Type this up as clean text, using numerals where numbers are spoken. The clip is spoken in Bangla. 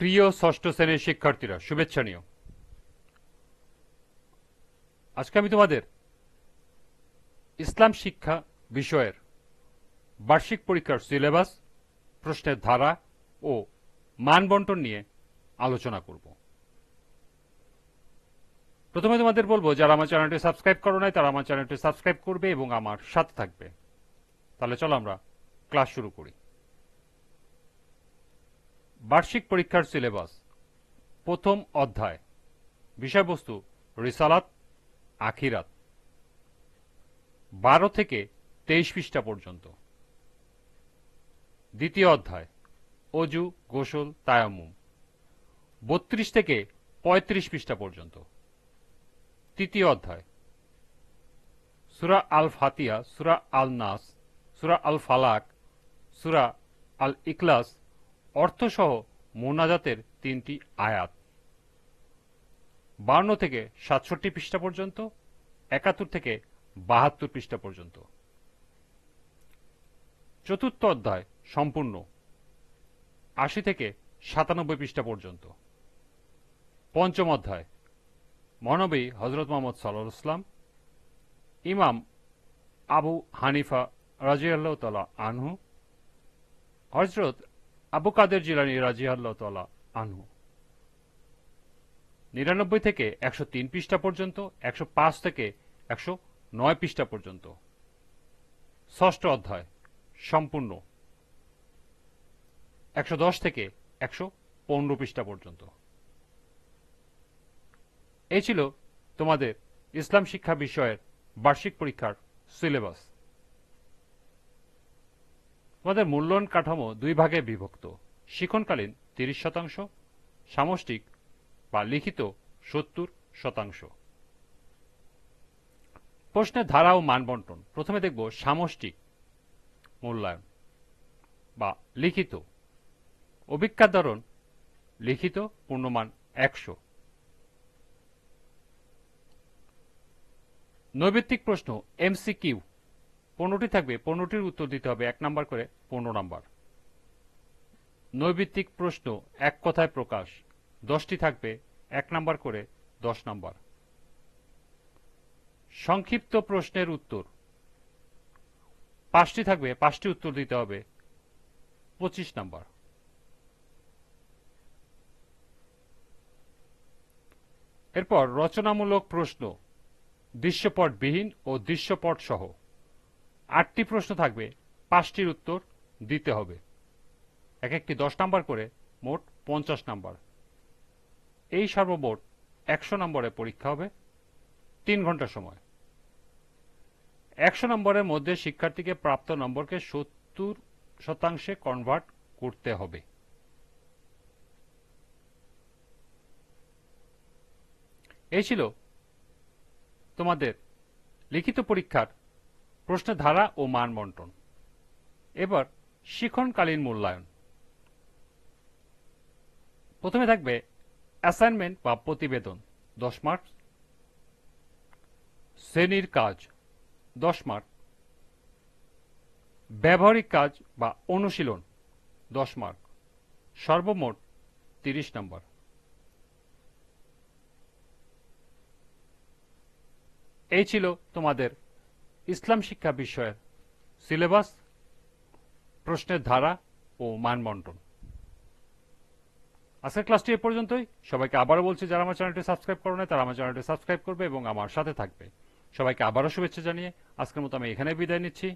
প্রিয় ষষ্ঠ শ্রেণীর শিক্ষার্থীরা, শুভেচ্ছা নিও। আজকে আমি তোমাদের ইসলাম শিক্ষা বিষয়ের বার্ষিক পরীক্ষার সিলেবাস, প্রশ্নের ধারা ও মান বন্টন নিয়ে আলোচনা করব। প্রথমে তোমাদের বলবো, যারা আমার চ্যানেলটি সাবস্ক্রাইব করো নাই তারা আমার চ্যানেলটি সাবস্ক্রাইব করবে এবং আমার সাথে থাকবে। তাহলে চলো আমরা ক্লাস শুরু করি। বার্ষিক পরীক্ষার সিলেবাস, প্রথম অধ্যায়, বিষয়বস্তু রিসালাত, আখিরাত, 12 থেকে 23 পৃষ্ঠা পর্যন্ত। দ্বিতীয় অধ্যায়, অজু, গোসল, তায়াম্মুম, 32 থেকে 35 পৃষ্ঠা পর্যন্ত। তৃতীয় অধ্যায়, সূরা আল ফাতিহা, সূরা আল নাস, সূরা আল ফালাক, সূরা আল ইখলাস অর্থসহ মুনাজাতের 3টি আয়াত, 52 থেকে 67 পৃষ্ঠা পর্যন্ত, 71 থেকে 72 পৃষ্ঠা পর্যন্ত। চতুর্থ অধ্যায় সম্পূর্ণ, 80 থেকে 97 পৃষ্ঠা পর্যন্ত। পঞ্চম অধ্যায়, মহানবী হযরত মুহাম্মদ সাল্লাল্লাহু আলাইহি ওয়াসাল্লাম, ইমাম আবু হানিফা রাদিয়াল্লাহু তাআলা আনহু, হযরত আবু কাদের জিলানী রাদিয়াল্লাহু তাআলা আনহু, 99 থেকে 103 পৃষ্ঠা পর্যন্ত, 105 থেকে 109 পৃষ্ঠা পর্যন্ত। ষষ্ঠ অধ্যায় সম্পূর্ণ, 110 থেকে 115 পৃষ্ঠা পর্যন্ত। এই ছিল তোমাদের ইসলাম শিক্ষা বিষয়ের বার্ষিক পরীক্ষার সিলেবাস। তোমাদের মূল্যায়ন কাঠামো দুই ভাগে বিভক্ত: শিক্ষণকালীন 30%, সামষ্টিক বা লিখিত 70%। প্রশ্নের ধারা ও মান বন্টন। প্রথমে দেখব সামষ্টিক মূল্যায়ন বা লিখিত। অভিজ্ঞার ধরন লিখিত, পূর্ণমান 100। নৈর্ব্যক্তিক প্রশ্ন এমসিকিউ 15টি থাকবে, 15টির উত্তর দিতে হবে 1 নাম্বার করে, 15 নাম্বার। নৈর্ব্যক্তিক প্রশ্ন এক কথায় প্রকাশ 10টি থাকবে, 1 নাম্বার করে, 10 নাম্বার। সংক্ষিপ্ত প্রশ্নের উত্তর 5টি থাকবে, 5টি উত্তর দিতে হবে, 25 নাম্বার। এরপর রচনামূলক প্রশ্ন দৃশ্যপটবিহীন ও দৃশ্যপট সহ 8টি প্রশ্ন থাকবে, 5টির উত্তর দিতে হবে, এক একটি 10 নাম্বার করে, মোট 50 নাম্বার। এই সর্বমোট 100 নম্বরে পরীক্ষা হবে, 3 ঘন্টা সময়। 100 নম্বরের মধ্যে শিক্ষার্থীকে প্রাপ্ত নম্বরকে 70% কনভার্ট করতে হবে। এই ছিল তোমাদের লিখিত পরীক্ষার প্রশ্নের ধারা ও মান বন্টন। এবার শিক্ষণকালীন মূল্যায়ন। প্রথমে থাকবে অ্যাসাইনমেন্ট বা প্রতিবেদন 10 মার্ক, শ্রেণীর কাজ 10 মার্ক, ব্যবহারিক কাজ বা অনুশীলন 10 মার্ক, সর্বমোট 30 নম্বর। এই ছিল তোমাদের ইসলাম শিক্ষা বিষয়ের সিলেবাস, প্রশ্নের ধারা ও মান বন্টন। আজকের ক্লাসটি এ পর্যন্তই। সবাইকে আবারও বলছি, যারা আমার চ্যানেলটি সাবস্ক্রাইব করো না তারা আমার চ্যানেলটি সাবস্ক্রাইব করবে এবং আমার সাথে থাকবে। সবাইকে আবারও শুভেচ্ছা জানিয়ে আজকের মতো আমি এখানে বিদায় নিচ্ছি।